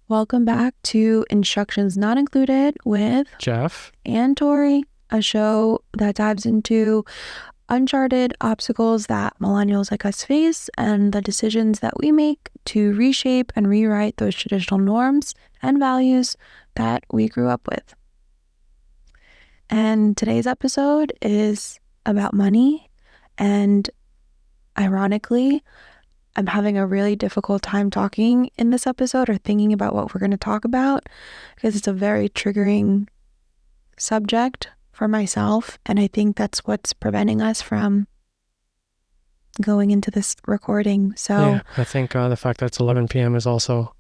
Welcome back to Instructions Not Included with Jeff. and Torri, a show that dives into uncharted obstacles that millennials like us face and the decisions that we make to reshape and rewrite those traditional norms and values that we grew up with. And today's episode is about money, and ironically, I'm having a really difficult time talking in this episode or thinking about what we're going to talk about because it's a very triggering subject for myself. And I think that's what's preventing us from going into this recording. So Yeah, I think the fact that it's 11 p.m. is also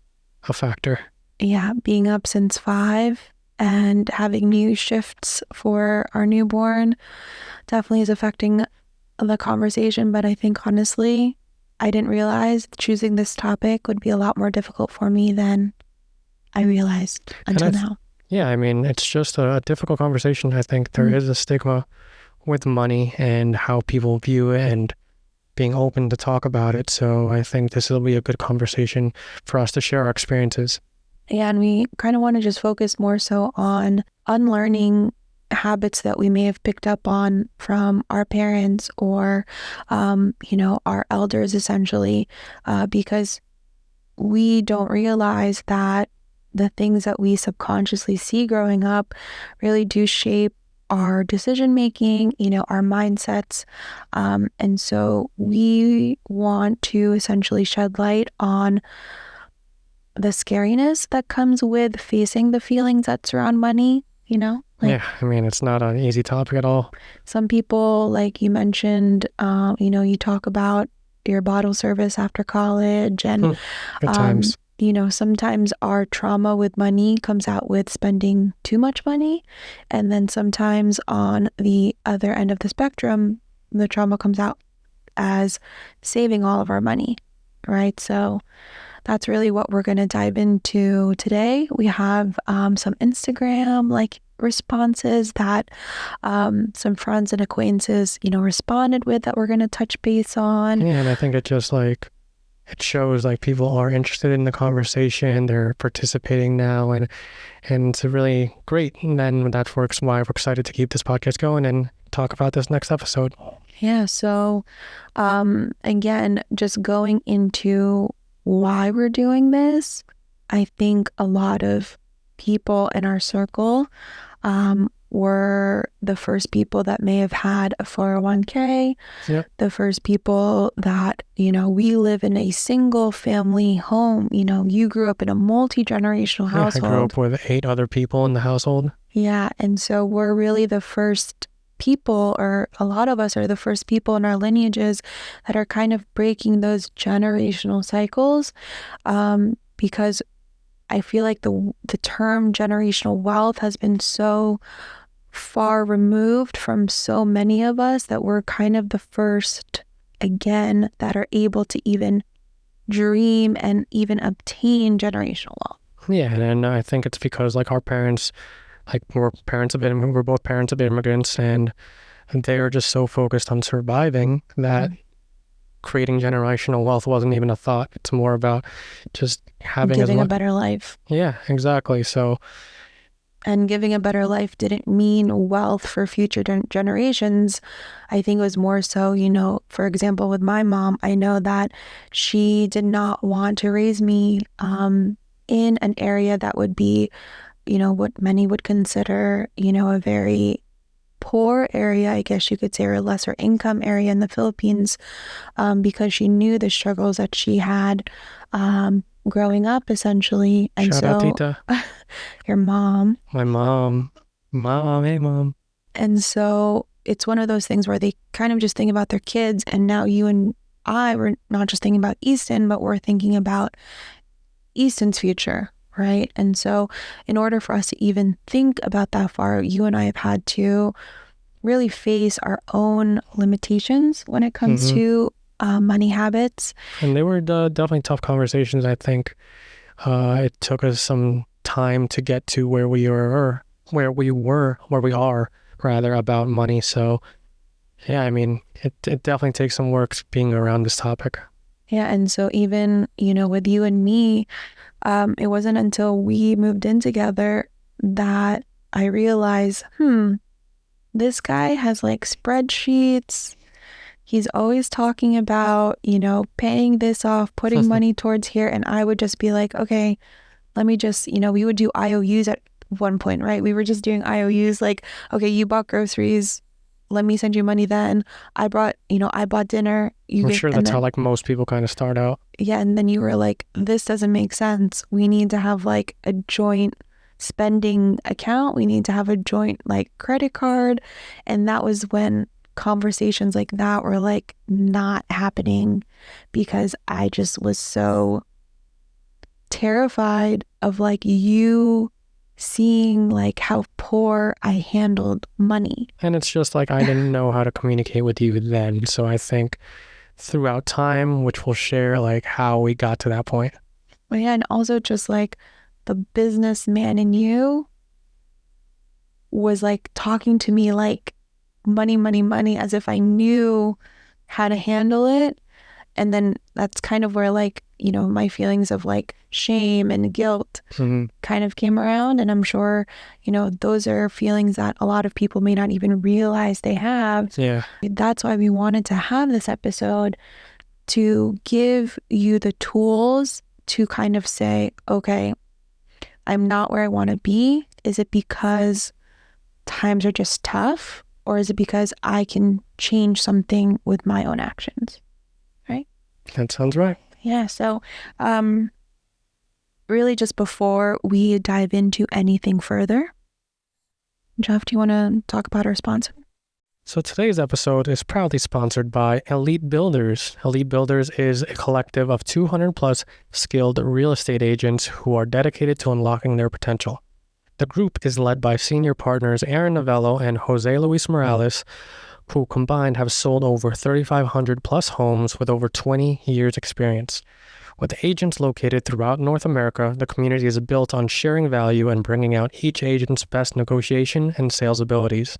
a factor. Yeah, being up since 5 and having new shifts for our newborn definitely is affecting the conversation. But I think honestly, I didn't realize choosing this topic would be a lot more difficult for me than I realized until now. Yeah, I mean, it's just a difficult conversation. I think there is a stigma with money and how people view it and being open to talk about it. So I think this will be a good conversation for us to share our experiences. Yeah, and we kind of want to just focus more so on unlearning habits that we may have picked up on from our parents or, our elders essentially, because we don't realize that the things that we subconsciously see growing up really do shape our decision making, our mindsets. And so we want to essentially shed light on the scariness that comes with facing the feelings that surround money, Yeah, I mean, it's not an easy topic at all. Some people, like you mentioned, you talk about your bottle service after college and Good times. Sometimes our trauma with money comes out with spending too much money. And then sometimes on the other end of the spectrum, the trauma comes out as saving all of our money, right? So that's really what we're going to dive into today. We have some Instagram responses that some friends and acquaintances, responded with that we're going to touch base on. Yeah, and I think it just it shows people are interested in the conversation, they're participating now, and it's really great. And then that's why we're excited to keep this podcast going and talk about this next episode. Yeah, so again, just going into why we're doing this, I think a lot of people in our circle were the first people that may have had a 401k, Yep. the first people that, we live in a single family home. You grew up in a multi-generational household. I grew up with 8 other people in the household. Yeah, and so we're really the first people, or a lot of us are the first people in our lineages that are kind of breaking those generational cycles, because I feel like the term generational wealth has been so far removed from so many of us that we're kind of the first, again, that are able to even dream and even obtain generational wealth. Yeah, and I think it's because our parents, we're both parents of immigrants, and they are just so focused on surviving that creating generational wealth wasn't even a thought. It's more about just giving a better life. Yeah, exactly. And giving a better life didn't mean wealth for future generations. I think it was more so, for example, with my mom, I know that she did not want to raise me in an area that would be, what many would consider, a very poor area, I guess you could say, or a lesser income area in the Philippines, because she knew the struggles that she had growing up, essentially. And Shout out Tita. Your mom. My mom. Hey mom. And so it's one of those things where they kind of just think about their kids, and now you and I were not just thinking about Easton, but we're thinking about Easton's future, right? And so in order for us to even think about that far, you and I have had to really face our own limitations when it comes to money habits. And they were definitely tough conversations. I think it took us some time to get to where we are about money. So yeah, I mean, it definitely takes some work being around this topic. Yeah, and so even, with you and me, It wasn't until we moved in together that I realized, this guy has like spreadsheets. He's always talking about, paying this off, putting money towards here. And I would just be like, okay, let me just, we would do IOUs at one point, right? We were just doing IOUs like, okay, you bought groceries. Let me send you money then. I bought dinner. I'm sure And that's how then, like most people kind of start out. yeah. And then you were like, this doesn't make sense. We need to have like a joint spending account. We need to have a joint like credit card. And that was when conversations like that were like not happening because I just was so terrified of like you seeing like how poor I handled money. And it's just like I didn't know how to communicate with you then. So I think throughout time, which we'll share like how we got to that point. But yeah, and also just like the businessman in you was like talking to me like money, money, money, as if I knew how to handle it. And then that's kind of where like, my feelings of like shame and guilt kind of came around. And I'm sure, those are feelings that a lot of people may not even realize they have. Yeah. That's why we wanted to have this episode to give you the tools to kind of say, okay, I'm not where I want to be. Is it because times are just tough? Or is it because I can change something with my own actions? Right? That sounds right. Yeah. So, really just before we dive into anything further, Jeff, do you want to talk about our sponsor? So today's episode is proudly sponsored by Elite Builders. Elite Builders is a collective of 200 plus skilled real estate agents who are dedicated to unlocking their potential. The group is led by senior partners Aaron Novello and Jose Luis Morales, who combined have sold over 3,500 plus homes with over 20 years experience. With agents located throughout North America, the community is built on sharing value and bringing out each agent's best negotiation and sales abilities.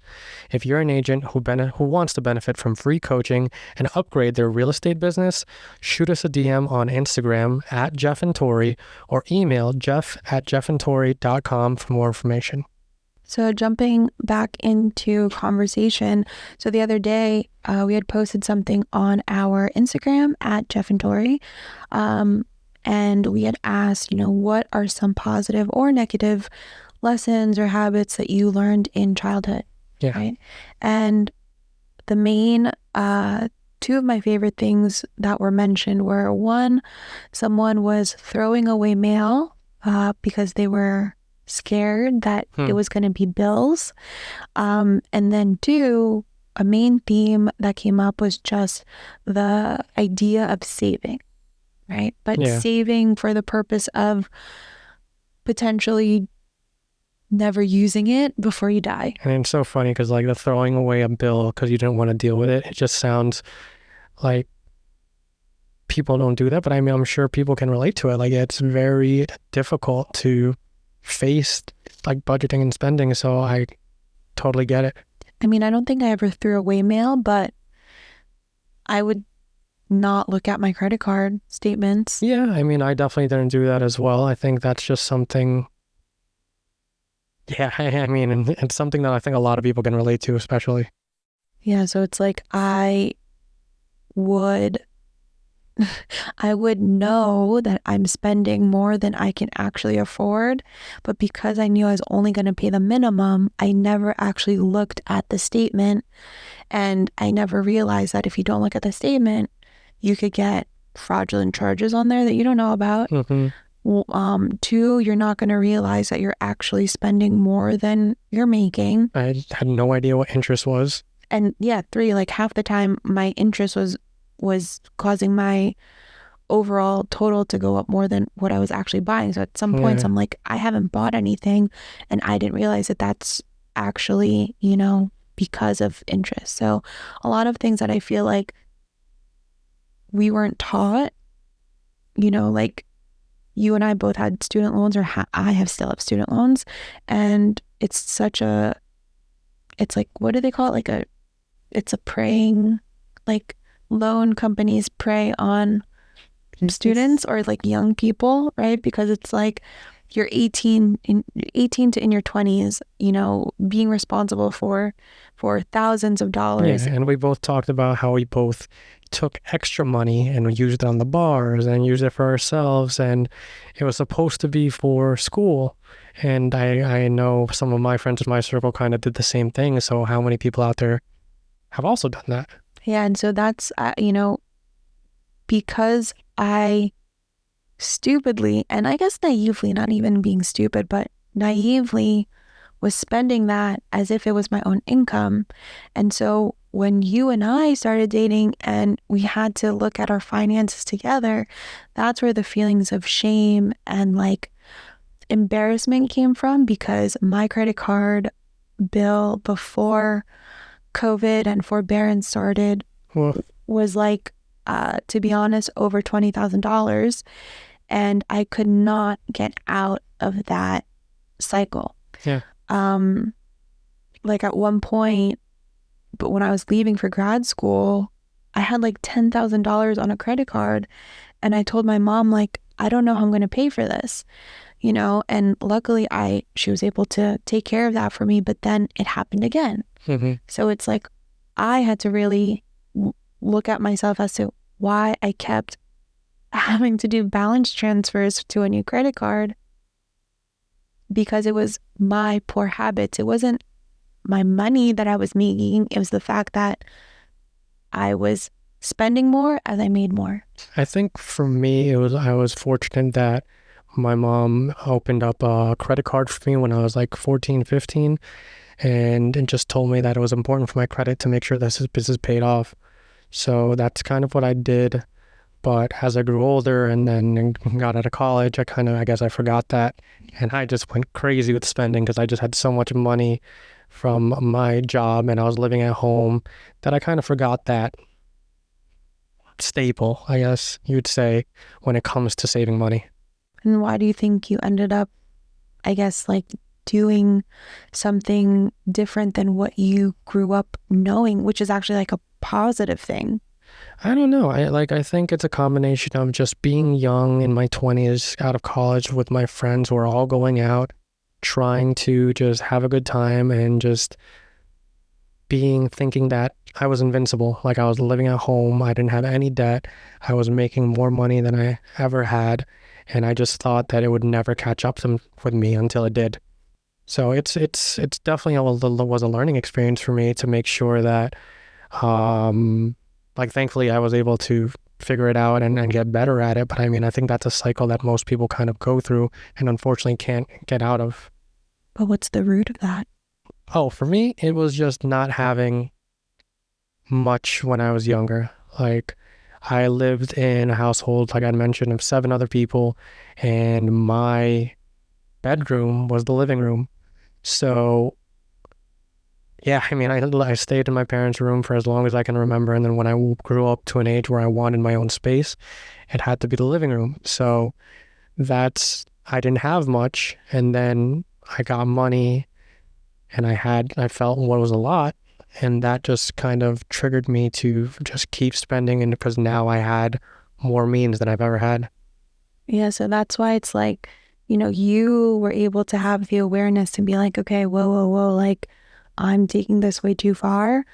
If you're an agent who wants to benefit from free coaching and upgrade their real estate business, shoot us a DM on Instagram at Jeff and Torri or email jeff@jeffandtorri.com for more information. So jumping back into conversation. So the other day, we had posted something on our Instagram at Jeff and Torri. And we had asked, what are some positive or negative lessons or habits that you learned in childhood? Yeah. Right. And the main, two of my favorite things that were mentioned were one, someone was throwing away mail, because they were scared that it was going to be bills. And then two, a main theme that came up was just the idea of saving, right? But saving for the purpose of potentially never using it before you die. And it's so funny because like the throwing away a bill because you didn't want to deal with it, it just sounds like people don't do that. But I mean, I'm sure people can relate to it. Like it's very difficult to face like budgeting and spending, so I totally get it. I mean, I don't think I ever threw away mail, but I would not look at my credit card statements. Yeah, I mean, I definitely didn't do that as well. I think that's just something, I mean, it's something that I think a lot of people can relate to, especially. Yeah, so it's like I would know that I'm spending more than I can actually afford, but because I knew I was only going to pay the minimum, I never actually looked at the statement, and I never realized that if you don't look at the statement, you could get fraudulent charges on there that you don't know about. Two, you're not going to realize that you're actually spending more than you're making. I had no idea what interest was. And yeah, three, like half the time my interest was causing my overall total to go up more than what I was actually buying. So at some points I'm like, I haven't bought anything, and I didn't realize that that's actually, because of interest. So a lot of things that I feel like we weren't taught, like you and I both had student loans, or I still have student loans, and it's like, what do they call it? It's a preying, like loan companies prey on students or like young people, right? Because it's like you're 18 to in your 20s, being responsible for thousands of Yeah, dollars. and we both talked about how we both took extra money and we used it on the bars and used it for ourselves, and it was supposed to be for school. And I know some of my friends in my circle kind of did the same thing. So how many people out there have also done that? Yeah, and so that's because I stupidly, and I guess naively, not even being stupid, but naively was spending that as if it was my own income. And so when you and I started dating and we had to look at our finances together, that's where the feelings of shame and like embarrassment came from, because my credit card bill before COVID and forbearance started Well, was like, to be honest, over $20,000. And I could not get out of that cycle. yeah. Like at one point, but when I was leaving for grad school, I had like $10,000 on a credit card. And I told my mom, like, I don't know how I'm going to pay for this, and luckily she was able to take care of that for me, but then it happened again. Mm-hmm. So it's like, I had to really look at myself as to why I kept having to do balance transfers to a new credit card, because it was my poor habits. It wasn't my money that I was making. It was the fact that I was spending more as I made more. I think for me, I was fortunate that my mom opened up a credit card for me when I was like 14, 15, and just told me that it was important for my credit to make sure this is paid off. So that's kind of what I did. But as I grew older and then got out of college, I guess I forgot that. And I just went crazy with spending because I just had so much money from my job and I was living at home that I kind of forgot that staple, I guess you'd say, when it comes to saving money. And why do you think you ended up, I guess, like doing something different than what you grew up knowing, which is actually like a positive thing? I don't know. I think it's a combination of just being young in my 20s, out of college with my friends who are all going out, trying to just have a good time and just thinking that I was invincible. Like I was living at home, I didn't have any debt, I was making more money than I ever had, and I just thought that it would never catch up with me until it did. So it's definitely was a learning experience for me to make sure that like thankfully I was able to figure it out and get better at it. But I mean, I think that's a cycle that most people kind of go through and unfortunately can't get out of. But what's the root of that? Oh, for me, it was just not having much when I was younger. Like, I lived in a household, like I mentioned, of 7 other people, and my bedroom was the living room. So, yeah, I mean, I stayed in my parents' room for as long as I can remember. And then when I grew up to an age where I wanted my own space, it had to be the living room. So, I didn't have much. And then I got money and I felt what was a lot. And that just kind of triggered me to just keep spending. And because now I had more means than I've ever had. Yeah, so that's why it's like, you were able to have the awareness to be like, okay, whoa, whoa, whoa, like I'm taking this way too far.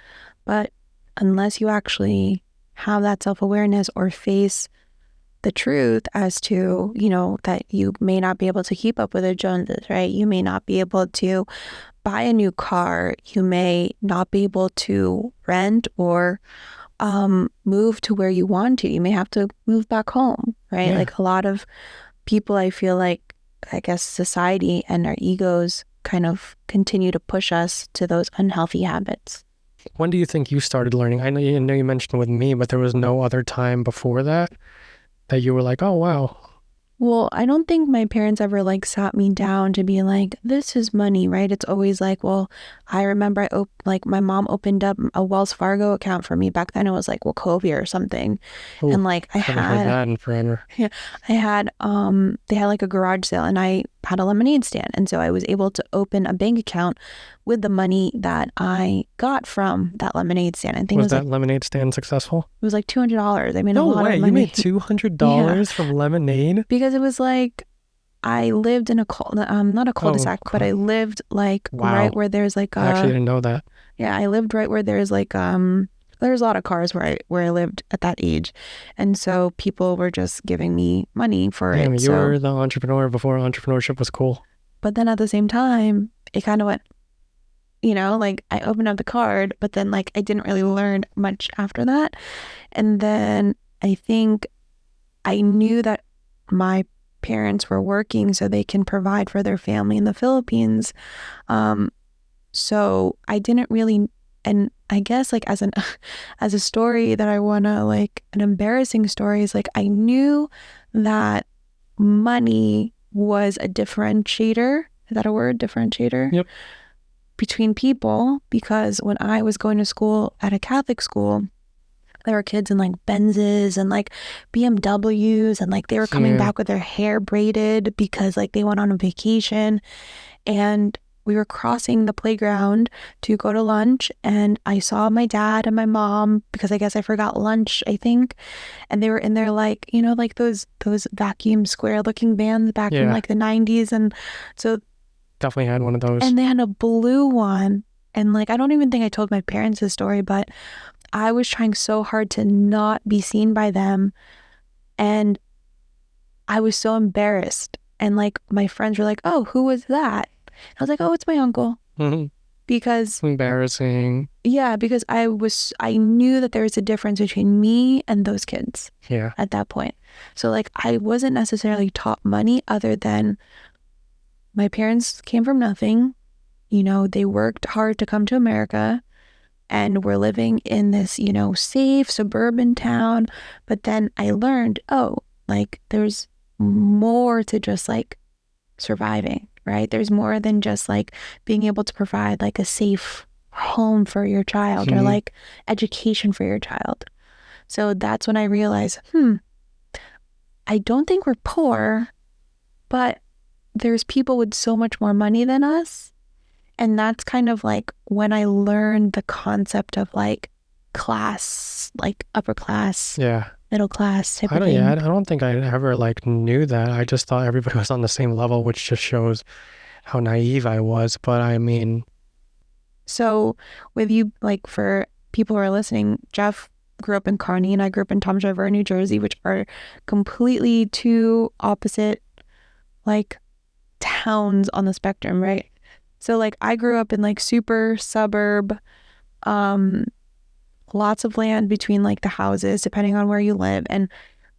But unless you actually have that self-awareness or face the truth as to, that you may not be able to keep up with the Joneses, right? You may not be able to buy a new car. You may not be able to rent or move to where you want to. You may have to move back home, right? Yeah. Like a lot of people, I feel like, I guess society and our egos kind of continue to push us to those unhealthy habits. When do you think you started learning? I know you mentioned with me, but there was no other time before that you were like, oh, wow. Well, I don't think my parents ever like sat me down to be like, this is money, right? It's always like, well, I remember like my mom opened up a Wells Fargo account for me. Back then it was like Wachovia or something. Oh, And like haven't heard that in forever. yeah, they had like a garage sale and I had a lemonade stand. And so I was able to open a bank account with the money that I got from that lemonade stand. I think Was that lemonade stand successful? it was like $200. I made a No lot way. of You money. made $200 from lemonade? Because it was like, I lived in a not a cul-de-sac, but I lived like right where there's like I actually didn't know that. Yeah, I lived right where there's like there's a lot of cars where I lived at that age. And so people were just giving me money for it. You were the entrepreneur before entrepreneurship was cool. But then at the same time, it kind of went, like I opened up the card, but then like I didn't really learn much after that. And then I think I knew that my parents were working so they can provide for their family in the Philippines. So I didn't really, and I guess like as a story that I wanna, like an embarrassing story, is like I knew that money was a differentiator. Is that a word? Differentiator? Yep. Between people, because when I was going to school at a Catholic school, there were kids in like Benzes and like BMWs, and like they were coming back with their hair braided because like they went on a vacation. And we were crossing the playground to go to lunch, and I saw my dad and my mom, because I guess I forgot lunch, I think, and they were in their like, like those vacuum square looking vans back in like the 90s. And so definitely had one of those. And they had a blue one, and like I don't even think I told my parents this story, but I was trying so hard to not be seen by them, and I was so embarrassed. And like my friends were like, "Oh, who was that?" I was like, "Oh, it's my uncle." Because embarrassing. Yeah, because I knew that there was a difference between me and those kids. Yeah. At that point. So like I wasn't necessarily taught money, other than my parents came from nothing. They worked hard to come to America, and we're living in this, safe suburban town. But then I learned, oh, like there's more to just like surviving, right? There's more than just like being able to provide like a safe home for your child, or like education for your child. So that's when I realized, I don't think we're poor, but there's people with so much more money than us. And that's kind of like when I learned the concept of like class, like upper class, middle class type of thing. I don't think I ever like knew that. I just thought everybody was on the same level, which just shows how naive I was. But I mean, so with you, like for people who are listening, Jeff grew up in Kearney and I grew up in Toms River, New Jersey, which are completely two opposite like towns on the spectrum, right? So like I grew up in like super suburb, lots of land between like the houses depending on where you live, and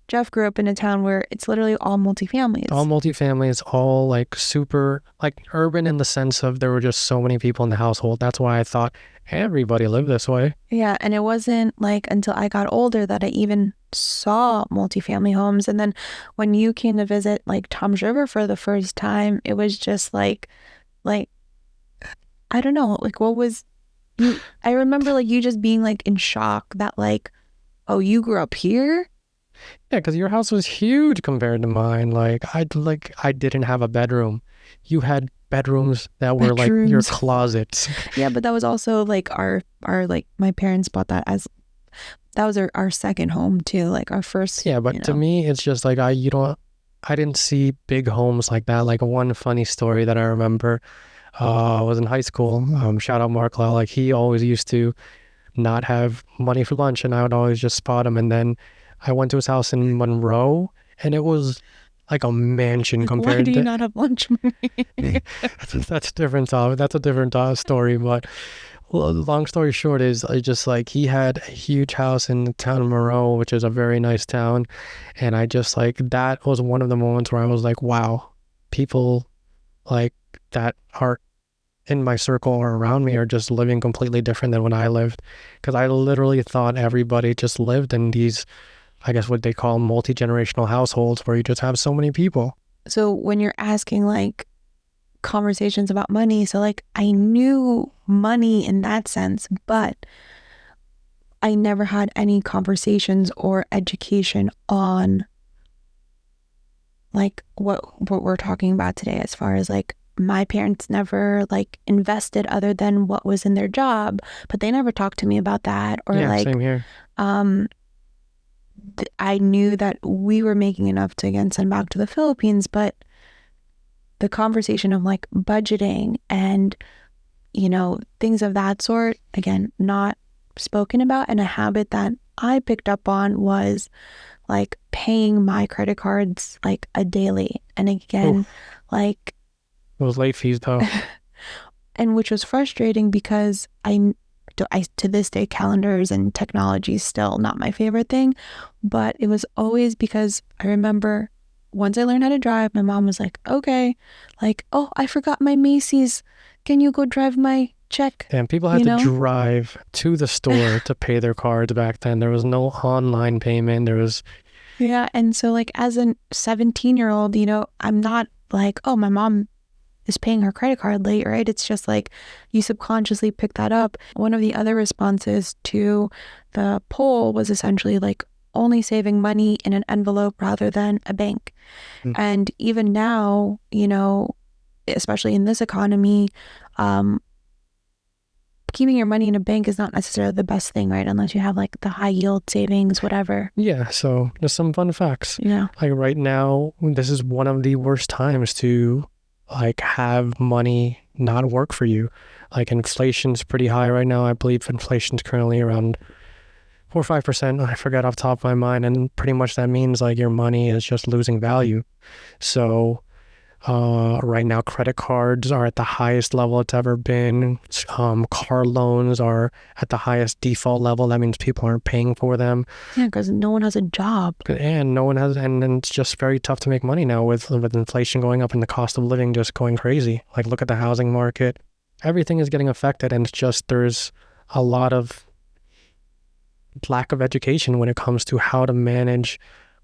Jeff grew up in a town where it's literally all multifamilies. All multifamilies, all like super like urban in the sense of there were just so many people in the household. That's why I thought everybody lived this way. Yeah, and it wasn't like until I got older that I even saw multifamily homes. And then when you came to visit like Toms River for the first time, it was just like I don't know, like what was you? I remember like you just being like in shock that like, oh, you grew up here? Yeah, because your house was huge compared to mine. Like I didn't have a bedroom. You had bedrooms that were like your closets. Yeah, but that was also like our like my parents bought that as that was our second home too, like our first. Yeah, but to me, it's just like I didn't see big homes like that. Like one funny story that I remember. I was in high school. Shout out Mark Lau. Like he always used to not have money for lunch, and I would always just spot him. And then I went to his house in Monroe, and it was like a mansion compared to. Why do you not have lunch money? That's different. That's a different story. But long story short is I just like he had a huge house in the town of Monroe, which is a very nice town, and I just like that was one of the moments where I was like, wow, people like that are in my circle or around me are just living completely different than when I lived, because I literally thought everybody just lived in these, I guess what they call multi-generational households where you just have so many people. So when you're asking like conversations about money, so like I knew money in that sense, but I never had any conversations or education on like what we're talking about today, as far as like my parents never like invested other than what was in their job, but they never talked to me about that. Or Yeah, like same here. um I knew that we were making enough to again send back to the Philippines, but the conversation of like budgeting and, you know, things of that sort, again, not spoken about. And a habit that I picked up on was like paying my credit cards like a daily. And again, Oof, like, those late fees though. and which was frustrating because I to this day, calendars and technology is still not my favorite thing, but it was always because I remember once I learned how to drive, my mom was like, okay, like, oh, I forgot my Macy's. Can you go drive my check? And people had You to know? drive to the store to pay their cards back then. There was no online payment. There was, Yeah. And so, like, as a 17-year-old, you know, I'm not like, oh, my mom is paying her credit card late, right? It's just like you subconsciously pick that up. One of the other responses to the poll was essentially like only saving money in an envelope rather than a bank. mm, And even now, you know, especially in this economy, um, keeping your money in a bank is not necessarily the best thing, right? Unless you have like the high yield savings, whatever. yeah. So just some fun facts. Yeah. Like right now, this is one of the worst times to like have money not work for you. Like inflation's pretty high right now. I believe inflation's currently around 4 or 5%. I forget off the top of my mind. And pretty much that means like your money is just losing value. So right now, credit cards are at the highest level it's ever been. Car loans are at the highest default level. That means people aren't paying for them, Yeah, because no one has a job. and no one has. And it's just very tough to make money now with inflation going up and the cost of living just going crazy. Like look at the housing market. Everything is getting affected, and it's just there's a lot of lack of education when it comes to how to manage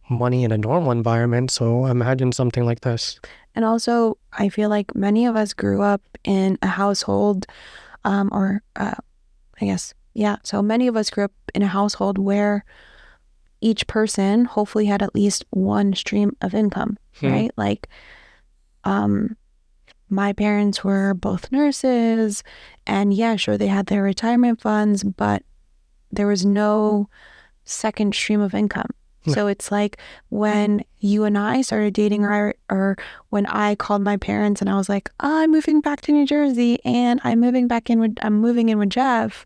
money in a normal environment. So imagine something like this. And also, I feel like many of us grew up in a household, I guess, yeah. So many of us grew up in a household where each person hopefully had at least one stream of income, Hmm. right? Like, um, my parents were both nurses, and yeah, sure, they had their retirement funds, but there was no second stream of income. So it's like when you and I started dating, or when I called my parents and I was like, oh, I'm moving back to New Jersey and I'm moving in with Jeff.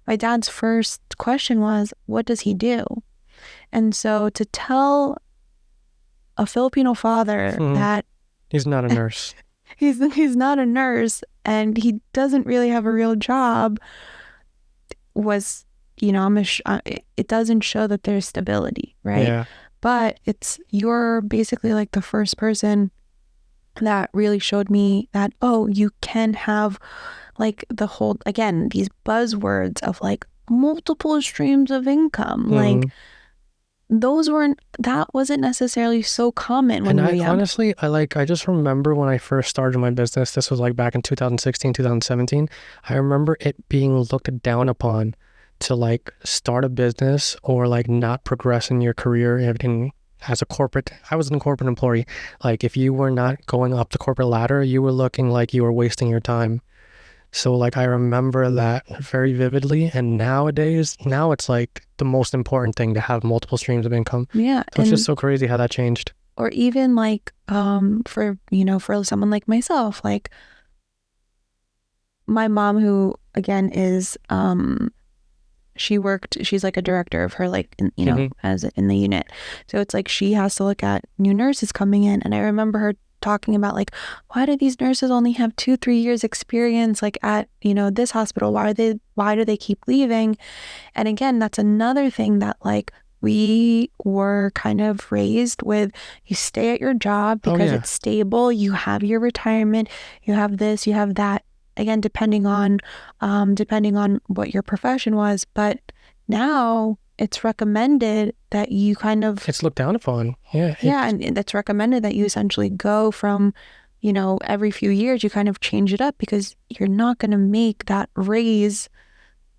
My dad's first question was, what does he do? And so to tell a Filipino father Hmm. that He's not a nurse. he's not a nurse and he doesn't really have a real job was, you know, it doesn't show that there's stability, right? Yeah. But you're basically like the first person that really showed me that, oh, you can have like the whole, again, these buzzwords of like multiple streams of income. Hmm. Like that wasn't necessarily so common when And we were I young. honestly, I just remember when I first started my business, this was like back in 2016, 2017. I remember it being looked down upon to like start a business or like not progress in your career as a corporate. I was a corporate employee. Like if you were not going up the corporate ladder, you were looking like you were wasting your time. So like I remember that very vividly. And now it's like the most important thing to have multiple streams of income. Yeah. So it's just And, so crazy how that changed. or even like, for, you know, for someone like myself, like my mom, who again is, she's like a director of her, like, you know, Hmm. as in the unit. So it's like she has to look at new nurses coming in. And I remember her talking about like, why do these nurses only have 2-3 years experience, like at, you know, this hospital? Why do they keep leaving? And again, that's another thing that like we were kind of raised with. You stay at your job Oh because yeah. it's stable, you have your retirement, you have this, you have that. Again, depending on what your profession was. But now it's recommended that you kind of, It's looked down upon. Yeah. yeah, and that's recommended that you essentially go from, you know, every few years you kind of change it up because you're not going to make that raise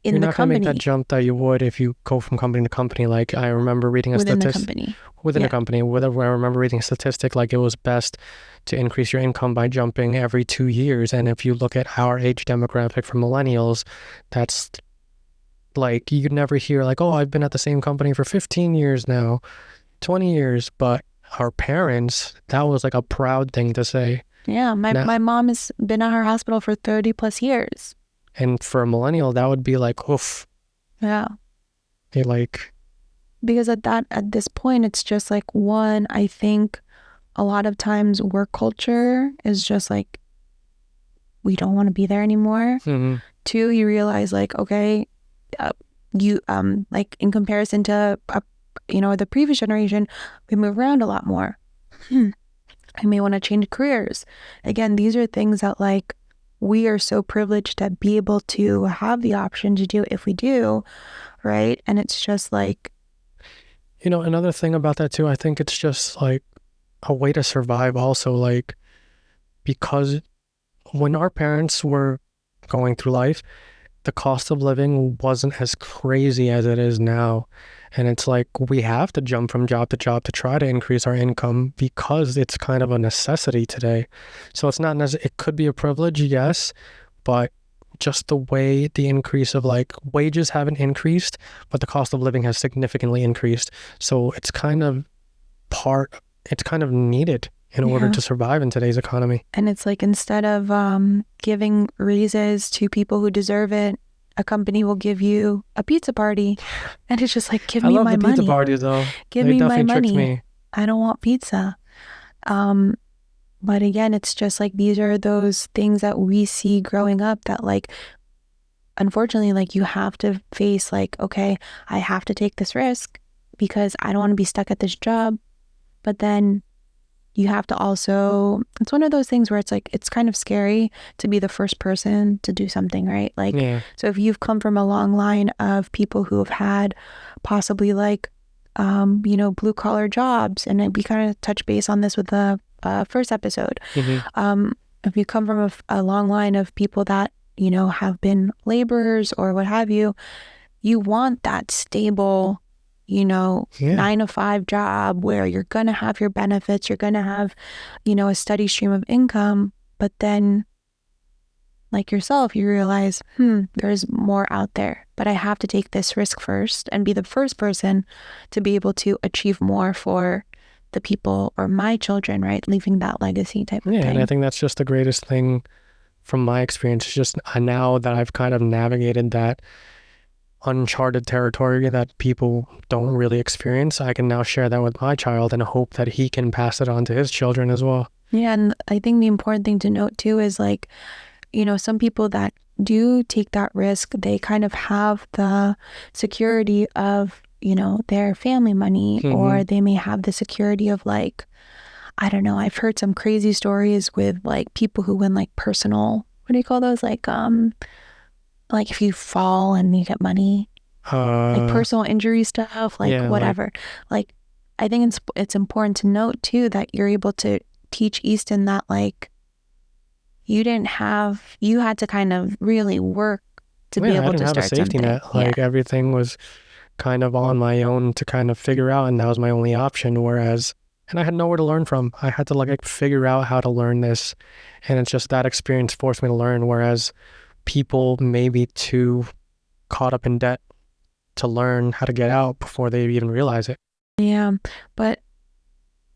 in You're the not going to make that company, jump that you would if you go from company to company. Like I remember reading a within the statistic company. within a Yeah. company, where I remember reading a statistic like it was best to increase your income by jumping every 2 years. And if you look at our age demographic for millennials, that's like you could never hear like, oh, I've been at the same company for 15 years now, 20 years. But our parents, that was like a proud thing to say. Yeah. Now, My mom has been at her hospital for 30 plus years. and for a millennial, that would be like, oof. Yeah. Like, Because at this point, it's just like, one, I think a lot of times work culture is just like, we don't want to be there anymore. mm-hmm. Two, you realize like, okay, you like in comparison to the previous generation, we move around a lot more. I may want to change careers. Again, these are things that like we are so privileged to be able to have the option to do if we do, right? And it's just like, Another thing about that too, I think it's just like a way to survive also, like, because when our parents were going through life, the cost of living wasn't as crazy as it is now. And it's like we have to jump from job to job to try to increase our income because it's kind of a necessity today. So it's not necessarily, it could be a privilege, yes, but just the way the increase of like wages haven't increased, but the cost of living has significantly increased. So it's kind of needed in order yeah. to survive in today's economy. And it's like instead of giving raises to people who deserve it, a company will give you a pizza party. And it's just like, give I me love my the pizza money. parties though. Give They me my definitely tricked money. me. I don't want pizza. Um, but again, it's just like these are those things that we see growing up that like, unfortunately, like you have to face like, okay, I have to take this risk because I don't want to be stuck at this job. But then you have to also, it's one of those things where it's like, it's kind of scary to be the first person to do something, right? Like, Yeah. so if you've come from a long line of people who have had possibly like, blue collar jobs, and we kind of touch base on this with the first episode. Mm-hmm. If you come from a long line of people that, have been laborers or what have you, you want that stable, Yeah. 9 to 5 job where you're going to have your benefits, you're going to have, a steady stream of income. But then, like yourself, you realize, there's more out there, but I have to take this risk first and be the first person to be able to achieve more for the people or my children, right? Leaving that legacy type of Yeah, thing. and I think that's just the greatest thing from my experience. It's just now that I've kind of navigated that uncharted territory that people don't really experience, I can now share that with my child and hope that he can pass it on to his children as well. Yeah, and I think the important thing to note too is like, some people that do take that risk, they kind of have the security of, their family money, or they may have the security of like, I don't know, I've heard some crazy stories with like people who win like personal, what do you call those? Like if you fall and you get money, like personal injury stuff, like yeah, whatever. Like I think it's important to note too that you're able to teach Easton that like you had to kind of really work to be I able didn't to have a start safety something. net. Yeah. Like everything was kind of on my own to kind of figure out, and that was my only option. Whereas, and I had nowhere to learn from. I had to like figure out how to learn this, and it's just that experience forced me to learn. Whereas people may be too caught up in debt to learn how to get out before they even realize it. Yeah. But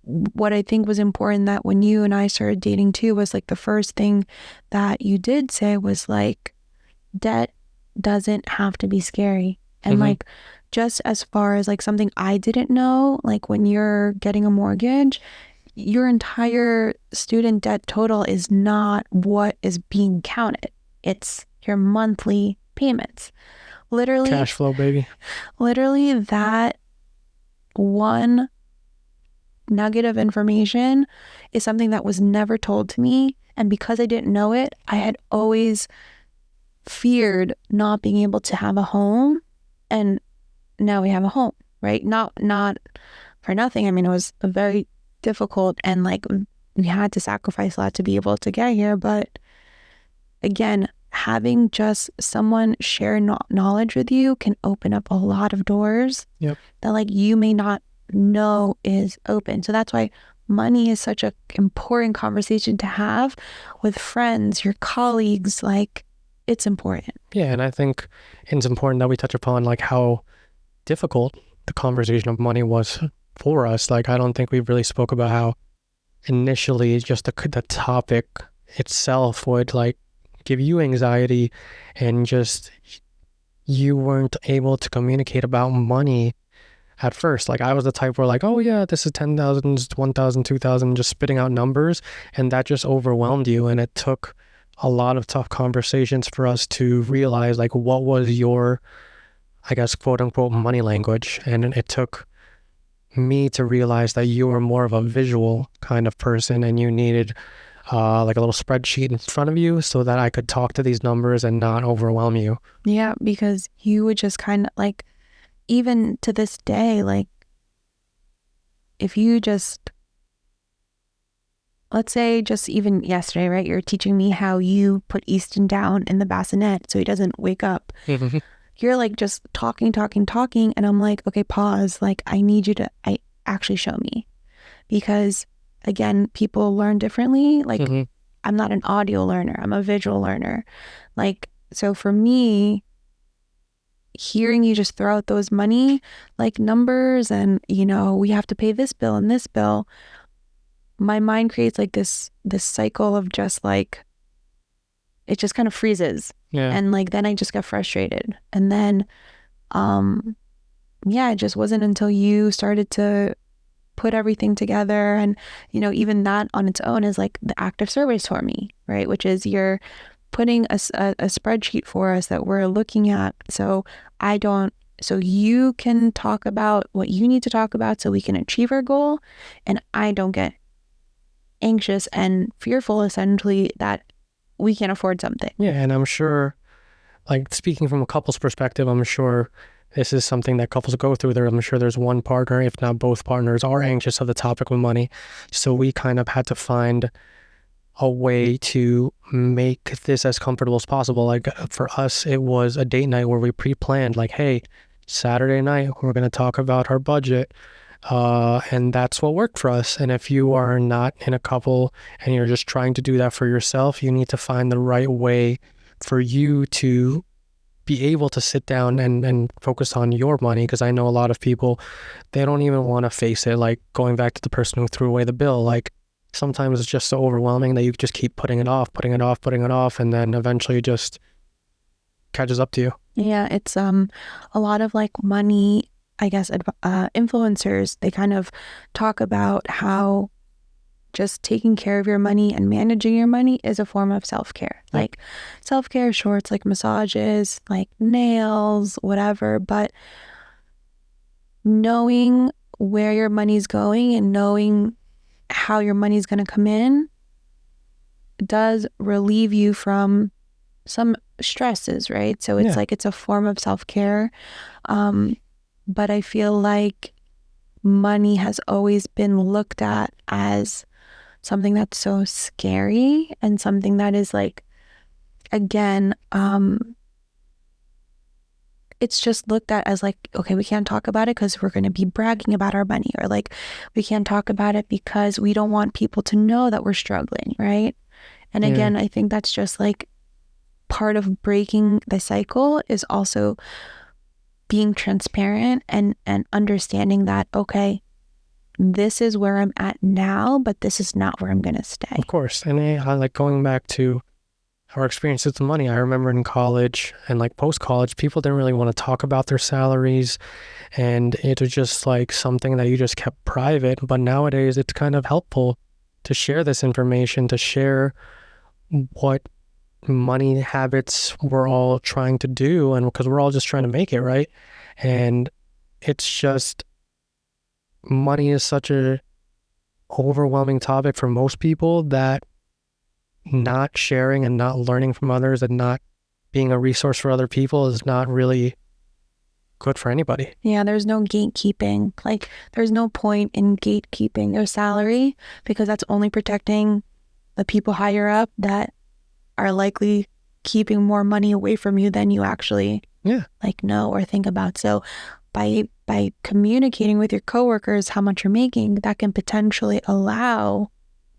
what I think was important that when you and I started dating too was like the first thing that you did say was like, debt doesn't have to be scary. And like, just as far as like something I didn't know, like when you're getting a mortgage, your entire student debt total is not what is being counted. It's your monthly payments. Literally, Cash flow, baby. literally that one nugget of information is something that was never told to me. And because I didn't know it, I had always feared not being able to have a home. And now we have a home, right? Not for nothing. I mean, it was a very difficult and like we had to sacrifice a lot to be able to get here. But again, having just someone share knowledge with you can open up a lot of doors Yep. that like you may not know is open. So that's why money is such a important conversation to have with friends, your colleagues. Like, it's important. Yeah, and I think it's important that we touch upon like how difficult the conversation of money was for us. Like, I don't think we've really spoke about how initially just the topic itself would like give you anxiety, and just you weren't able to communicate about money at first. Like, I was the type where like, oh yeah, this is 10,000, 1,000, 2,000, just spitting out numbers, and that just overwhelmed you. And it took a lot of tough conversations for us to realize like what was your, I guess, quote unquote money language. And it took me to realize that you were more of a visual kind of person, and you needed like a little spreadsheet in front of you so that I could talk to these numbers and not overwhelm you. Yeah, because you would just kind of like, even to this day, like if you just, let's say just even yesterday, right? You're teaching me how you put Easton down in the bassinet so he doesn't wake up. You're like just talking. And I'm like, okay, pause. Like, I need you to actually show me. Because again, people learn differently. Like, I'm not an audio learner. I'm a visual learner. Like, so for me, hearing you just throw out those money, like numbers and, you know, we have to pay this bill and this bill, my mind creates like this cycle of just like, it just kind of freezes. Yeah. And like, then I just get frustrated. And then, yeah, it just wasn't until you started to put everything together. And, you know, even that on its own is like the act of service for me, right? Which is you're putting a spreadsheet for us that we're looking at. So you can talk about what you need to talk about so we can achieve our goal. And I don't get anxious and fearful essentially that we can't afford something. Yeah, and I'm sure, like speaking from a couple's perspective, I'm sure this is something that couples go through. I'm sure there's one partner, if not both partners, are anxious of the topic of money. So we kind of had to find a way to make this as comfortable as possible. Like for us, it was a date night where we pre-planned, like, hey, Saturday night, we're going to talk about our budget. And that's what worked for us. And if you are not in a couple and you're just trying to do that for yourself, you need to find the right way for you to be able to sit down and focus on your money. Because I know a lot of people, they don't even want to face it. Like going back to the person who threw away the bill, like sometimes it's just so overwhelming that you just keep putting it off, and then eventually it just catches up to you. Yeah, it's a lot of like money, I guess, influencers, they kind of talk about how just taking care of your money and managing your money is a form of self-care. Yep. Like self-care shorts, like massages, like nails, whatever. But knowing where your money's going and knowing how your money's going to come in does relieve you from some stresses, right? So it's like, it's a form of self-care. But I feel like money has always been looked at as something that's so scary and something that is like, again, it's just looked at as like, okay, we can't talk about it because we're going to be bragging about our money, or like we can't talk about it because we don't want people to know that we're struggling, right? And again, I think that's just like part of breaking the cycle is also being transparent and understanding that, okay, this is where I'm at now, but this is not where I'm going to stay. Of course. And I like going back to our experiences with money. I remember in college and like post-college, people didn't really want to talk about their salaries, and it was just like something that you just kept private. But nowadays it's kind of helpful to share this information, to share what money habits we're all trying to do, and because we're all just trying to make it, right? And it's just, money is such a overwhelming topic for most people that not sharing and not learning from others and not being a resource for other people is not really good for anybody. Yeah, there's no gatekeeping. Like, there's no point in gatekeeping their salary because that's only protecting the people higher up that are likely keeping more money away from you than you actually like know or think about. So by communicating with your coworkers how much you're making, that can potentially allow,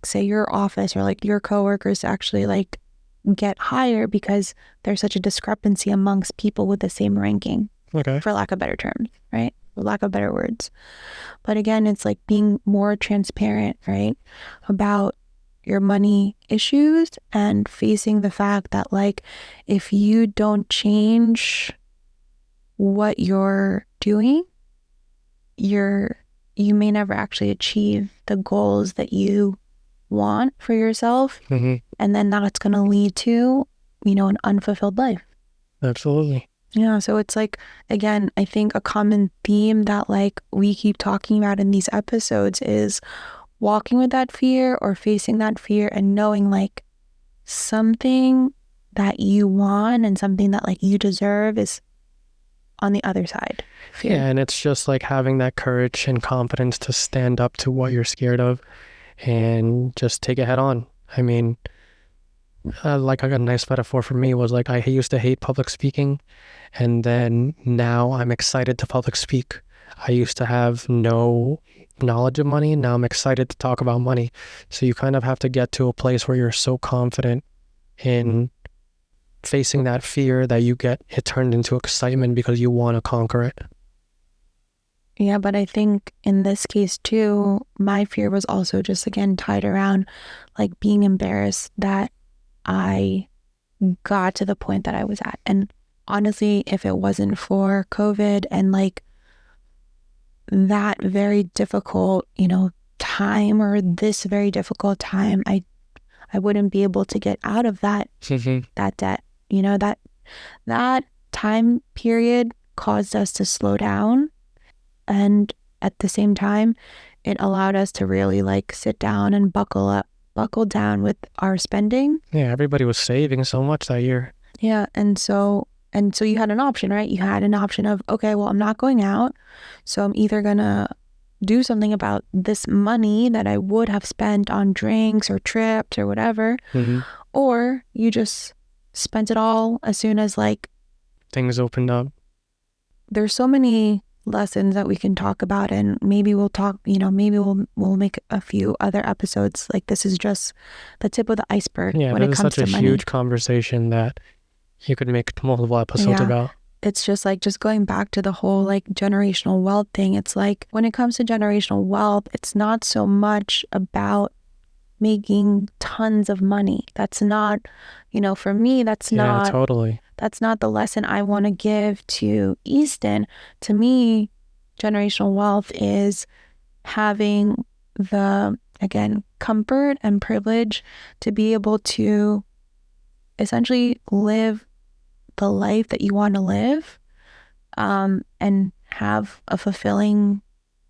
say, your office or like your coworkers to actually like get higher because there's such a discrepancy amongst people with the same ranking, for lack of better terms, right? For lack of better words. But again, it's like being more transparent, right, about your money issues and facing the fact that like if you don't change what you're doing, you may never actually achieve the goals that you want for yourself. And then that's going to lead to, you know, an unfulfilled life. Absolutely. Yeah. So it's like, again, I think a common theme that like we keep talking about in these episodes is walking with that fear or facing that fear and knowing like something that you want and something that like you deserve is on the other side. Fear. Yeah, and it's just like having that courage and confidence to stand up to what you're scared of and just take it head on. I mean, like a nice metaphor for me was like I used to hate public speaking, and then now I'm excited to public speak. I used to have no knowledge of money, and now I'm excited to talk about money. So you kind of have to get to a place where you're so confident in facing that fear that you get it turned into excitement because you want to conquer it. Yeah, but I think in this case too, my fear was also just again tied around like being embarrassed that I got to the point that I was at. And honestly, if it wasn't for COVID and like that very difficult, you know, time or this very difficult time, I wouldn't be able to get out of that that debt. You know, that time period caused us to slow down, and at the same time it allowed us to really like sit down and buckle down with our spending. Yeah, everybody was saving so much that year. Yeah, and so you had an option, right? You had an option of, okay, well, I'm not going out, so I'm either gonna do something about this money that I would have spent on drinks or trips or whatever, or you just spent it all as soon as like things opened up. There's so many lessons that we can talk about, and maybe we'll talk, you know, maybe we'll make a few other episodes. Like this is just the tip of the iceberg when it comes to money. It's such a huge conversation that you could make multiple episodes about. It's just like just going back to the whole like generational wealth thing. It's like when it comes to generational wealth, it's not so much about making tons of money. That's not, you know, for me, that's not the lesson I want to give to Easton. To me, generational wealth is having the, again, comfort and privilege to be able to essentially live the life that you want to live, and have a fulfilling,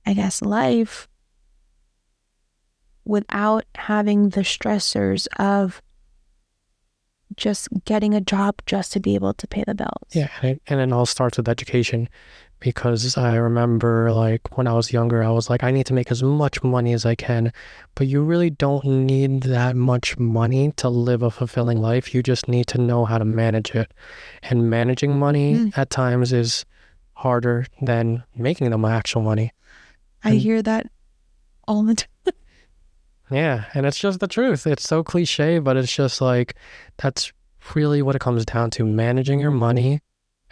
I guess, life without having the stressors of just getting a job just to be able to pay the bills. Yeah, and it all starts with education, because I remember like when I was younger, I was like, I need to make as much money as I can, but you really don't need that much money to live a fulfilling life. You just need to know how to manage it, and managing money at times is harder than making the actual money. I hear that all the time. Yeah, and it's just the truth. It's so cliche, but it's just like, that's really what it comes down to, managing your money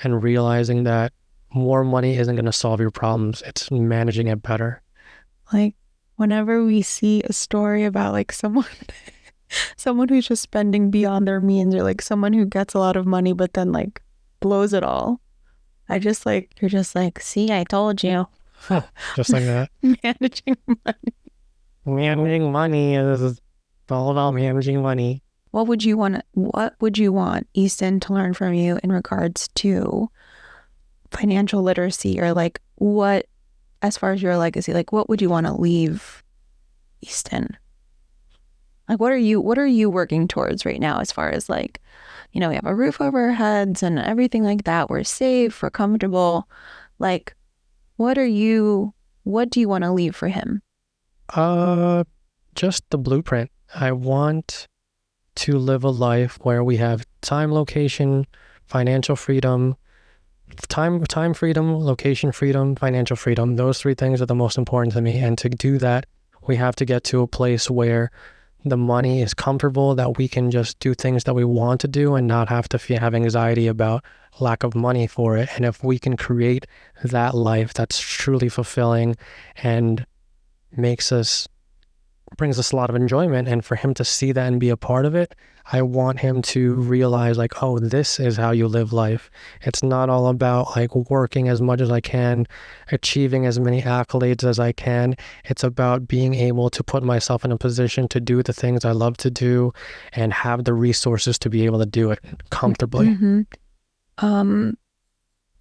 and realizing that more money isn't going to solve your problems. It's managing it better. Like whenever we see a story about like someone who's just spending beyond their means, or like someone who gets a lot of money but then like blows it all, you're just like, see, I told you. Just like that. Managing money. Managing money is all about managing money. What would you want Easton to learn from you in regards to financial literacy, or like what, as far as your legacy, like what would you want to leave Easton? Like what are you working towards right now, as far as like, you know, we have a roof over our heads and everything like that. We're safe, we're comfortable. Like what do you want to leave for him? Just the blueprint. I want to live a life where we have time, location, financial freedom, time freedom, location freedom, financial freedom. Those three things are the most important to me. And to do that, we have to get to a place where the money is comfortable, that we can just do things that we want to do and not have to have anxiety about lack of money for it. And if we can create that life that's truly fulfilling and brings us a lot of enjoyment, and for him to see that and be a part of it, I want him to realize like, oh, this is how you live life. It's not all about like working as much as I can, achieving as many accolades as I can. It's about being able to put myself in a position to do the things I love to do and have the resources to be able to do it comfortably. Mm-hmm.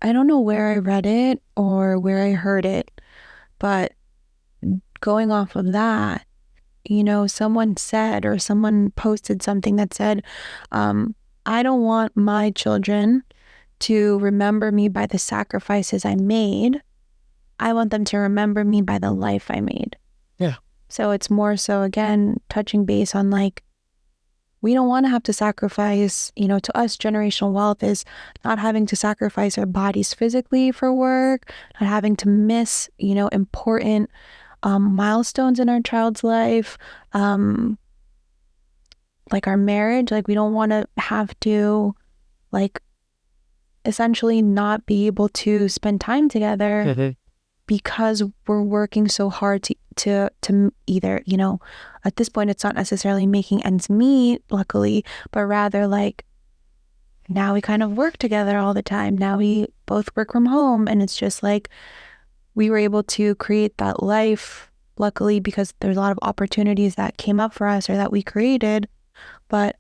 I don't know where I read it or where I heard it, but going off of that, someone said, or someone posted something that said, I don't want my children to remember me by the sacrifices I made. I want them to remember me by the life I made. Yeah. So it's more so, again, touching base on like, we don't want to have to sacrifice, to us, generational wealth is not having to sacrifice our bodies physically for work, not having to miss, important milestones in our child's life, like our marriage. Like, we don't want to have to, like, essentially not be able to spend time together because we're working so hard to either, at this point, it's not necessarily making ends meet, luckily, but rather like, now we kind of work together all the time. Now we both work from home, and it's just like, we were able to create that life, luckily, because there's a lot of opportunities that came up for us or that we created. But,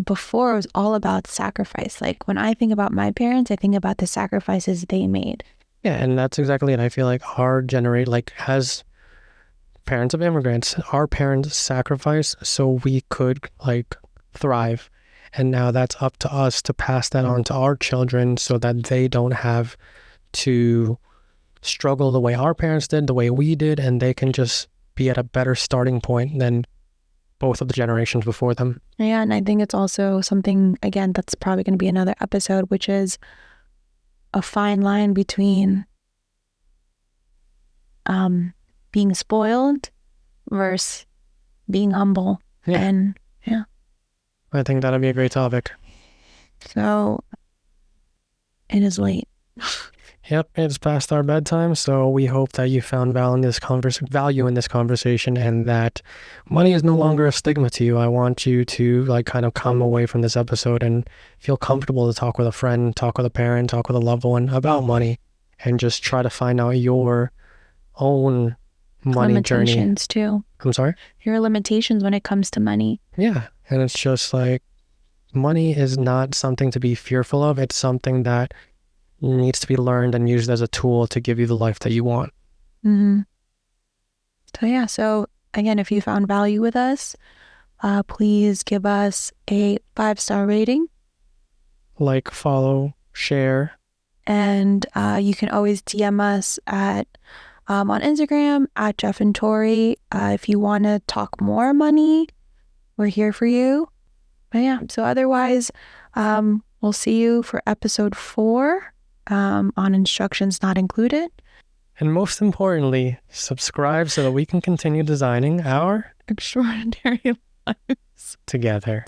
before it was all about sacrifice. Like, when I think about my parents, I think about the sacrifices they made. Yeah, and that's exactly it. I feel like our generation, like as parents of immigrants, our parents sacrificed so we could like thrive. And now that's up to us to pass that on to our children so that they don't have to struggle the way our parents did, the way we did, and they can just be at a better starting point than both of the generations before them. Yeah, and I think it's also something, again, that's probably going to be another episode, which is a fine line between being spoiled versus being humble. Yeah. And yeah. I think that'd be a great topic. So it is late. Yep, it's past our bedtime, so we hope that you found value in this conversation and that money is no longer a stigma to you. I want you to like kind of come away from this episode and feel comfortable to talk with a friend, talk with a parent, talk with a loved one about money, and just try to find out your own money journey. Limitations too. I'm sorry? Your limitations when it comes to money. Yeah, and it's just like money is not something to be fearful of. It's something that needs to be learned and used as a tool to give you the life that you want. Mm-hmm. So yeah, so again, if you found value with us, please give us a 5-star rating. Like, follow, share. And you can always DM us at on Instagram at Jeff and Torri. If you want to talk more money, we're here for you. But yeah, so otherwise, we'll see you for episode 4 on instructions not included. And most importantly, subscribe so that we can continue designing our extraordinary lives together.